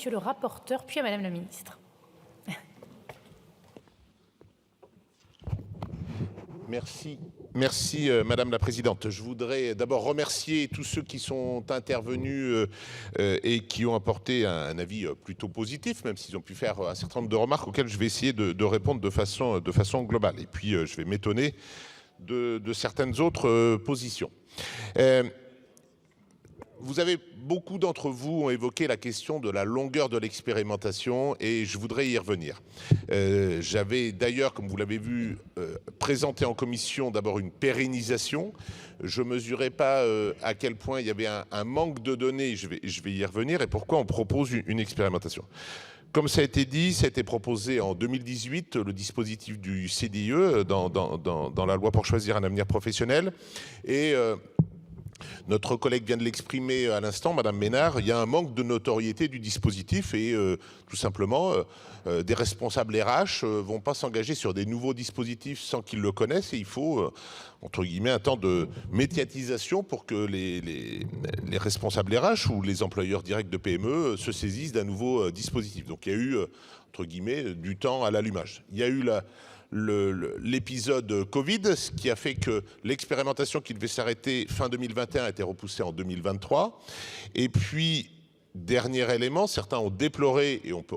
Monsieur le rapporteur, puis à Madame la Ministre. Merci Madame la Présidente. Je voudrais d'abord remercier tous ceux qui sont intervenus et qui ont apporté un avis plutôt positif, même s'ils ont pu faire un certain nombre de remarques auxquelles je vais essayer de répondre de façon globale. Et puis je vais m'étonner de certaines autres positions. Beaucoup d'entre vous ont évoqué la question de la longueur de l'expérimentation et je voudrais y revenir. J'avais d'ailleurs, comme vous l'avez vu, présenté en commission d'abord une pérennisation. Je ne mesurais pas à quel point il y avait un manque de données, je vais y revenir, et pourquoi on propose une expérimentation. Comme ça a été dit, ça a été proposé en 2018, le dispositif du CDIE dans la loi pour choisir un avenir professionnel. Et notre collègue vient de l'exprimer à l'instant, Madame Ménard, il y a un manque de notoriété du dispositif et tout simplement, des responsables RH ne vont pas s'engager sur des nouveaux dispositifs sans qu'ils le connaissent et il faut, entre guillemets, un temps de médiatisation pour que les responsables RH ou les employeurs directs de PME se saisissent d'un nouveau dispositif. Donc il y a eu, entre guillemets, du temps à l'allumage. Il y a eu l'épisode Covid, ce qui a fait que l'expérimentation qui devait s'arrêter fin 2021 a été repoussée en 2023. Et puis, dernier élément, certains ont déploré, et on peut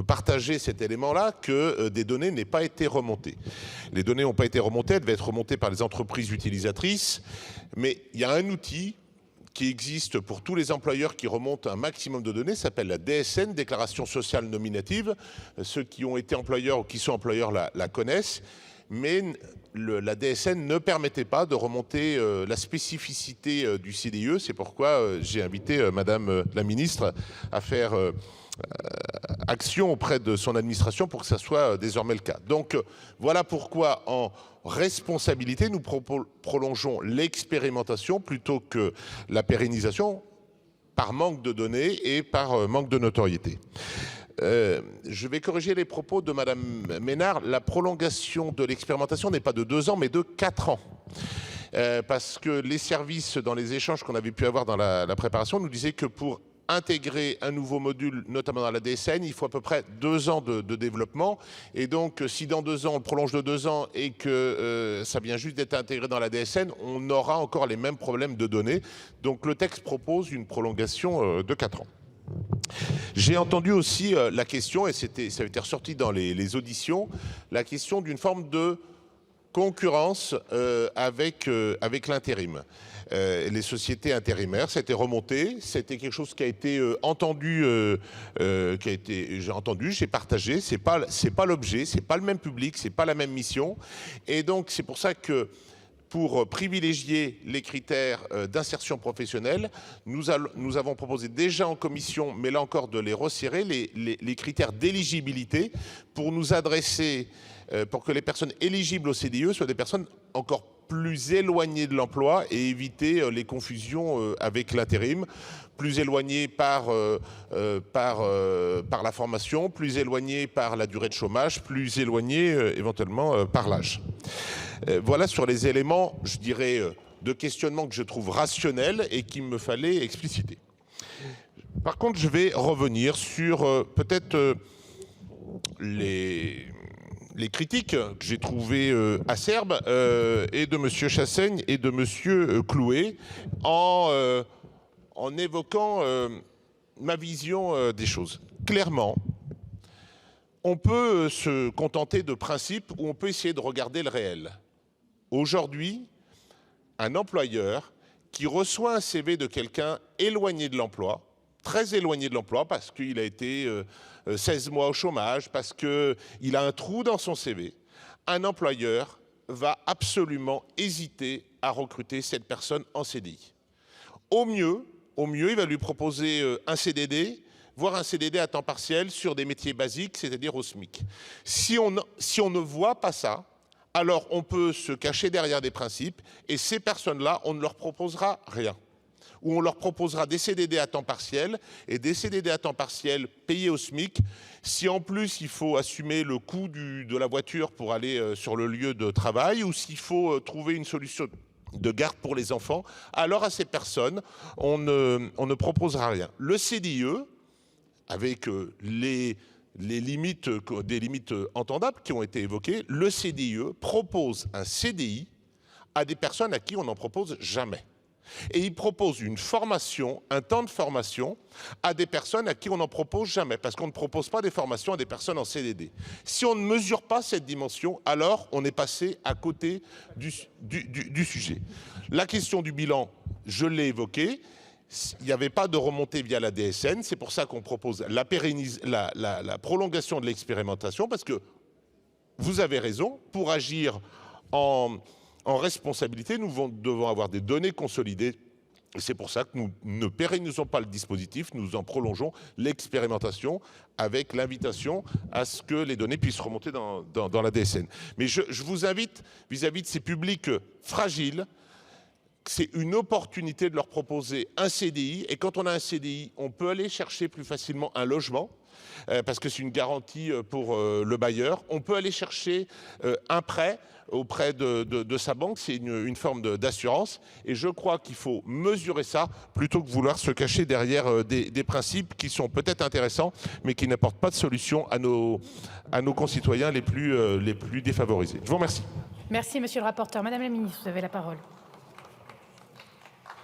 partager cet élément-là, que des données n'aient pas été remontées. Les données n'ont pas été remontées, elles devaient être remontées par les entreprises utilisatrices, mais il y a un outil qui existe pour tous les employeurs qui remontent un maximum de données, s'appelle la DSN, Déclaration Sociale Nominative. Ceux qui ont été employeurs ou qui sont employeurs la connaissent, mais la DSN ne permettait pas de remonter la spécificité du CDIE. C'est pourquoi j'ai invité Madame la Ministre à faire action auprès de son administration pour que ça soit désormais le cas. Donc voilà pourquoi en responsabilité, nous prolongeons l'expérimentation plutôt que la pérennisation par manque de données et par manque de notoriété. Je vais corriger les propos de Madame Ménard. La prolongation de l'expérimentation n'est pas de 2 ans mais de 4 ans. Parce que les services, dans les échanges qu'on avait pu avoir dans la préparation, nous disaient que pour intégrer un nouveau module, notamment dans la DSN, il faut à peu près 2 ans de développement. Et donc, si dans 2 ans, on le prolonge de 2 ans et que ça vient juste d'être intégré dans la DSN, on aura encore les mêmes problèmes de données. Donc, le texte propose une prolongation de 4 ans. J'ai entendu aussi la question, et ça a été ressorti dans les auditions, la question d'une forme de concurrence avec l'intérim. Les sociétés intérimaires, c'était remonté, c'était quelque chose qui a été entendu, j'ai entendu, j'ai partagé, c'est pas l'objet, c'est pas le même public, c'est pas la même mission, et donc c'est pour ça que pour privilégier les critères d'insertion professionnelle, nous avons proposé déjà en commission, mais là encore de les resserrer, les critères d'éligibilité pour nous adresser, pour que les personnes éligibles au CDIE soient des personnes encore plus éloignées de l'emploi et éviter les confusions avec l'intérim, plus éloignées par la formation, plus éloignées par la durée de chômage, plus éloignées éventuellement par l'âge. Voilà sur les éléments, je dirais, de questionnement que je trouve rationnels et qu'il me fallait expliciter. Par contre, je vais revenir sur peut-être les critiques que j'ai trouvées acerbes et de M. Chassaigne et de M. Clouet en évoquant ma vision des choses. Clairement, on peut se contenter de principes ou on peut essayer de regarder le réel. Aujourd'hui, un employeur qui reçoit un CV de quelqu'un éloigné de l'emploi, très éloigné de l'emploi parce qu'il a été 16 mois au chômage, parce qu'il a un trou dans son CV, un employeur va absolument hésiter à recruter cette personne en CDI. Au mieux, il va lui proposer un CDD, voire un CDD à temps partiel sur des métiers basiques, c'est-à-dire au SMIC. Si on ne voit pas ça, alors on peut se cacher derrière des principes et ces personnes-là, on ne leur proposera rien. Ou on leur proposera des CDD à temps partiel et des CDD à temps partiel payés au SMIC. Si en plus il faut assumer le coût de la voiture pour aller sur le lieu de travail ou s'il faut trouver une solution de garde pour les enfants, alors à ces personnes, on ne proposera rien. Le CDIE, avec des limites entendables qui ont été évoquées, le CDIE propose un CDI à des personnes à qui on n'en propose jamais. Et il propose une formation, un temps de formation à des personnes à qui on n'en propose jamais, parce qu'on ne propose pas des formations à des personnes en CDD. Si on ne mesure pas cette dimension, alors on est passé à côté du sujet. La question du bilan, je l'ai évoqué, il n'y avait pas de remontée via la DSN, c'est pour ça qu'on propose la prolongation de l'expérimentation, parce que vous avez raison, pour agir en responsabilité, nous devons avoir des données consolidées. C'est pour ça que nous ne pérennisons pas le dispositif, nous en prolongeons l'expérimentation avec l'invitation à ce que les données puissent remonter dans la DSN. Mais je vous invite, vis-à-vis de ces publics fragiles, c'est une opportunité de leur proposer un CDI. Et quand on a un CDI, on peut aller chercher plus facilement un logement, parce que c'est une garantie pour le bailleur. On peut aller chercher un prêt auprès de sa banque, c'est une forme d'assurance. Et je crois qu'il faut mesurer ça plutôt que vouloir se cacher derrière des principes qui sont peut-être intéressants, mais qui n'apportent pas de solution à nos concitoyens les plus défavorisés. Je vous remercie. Merci, monsieur le rapporteur. Madame la ministre, vous avez la parole.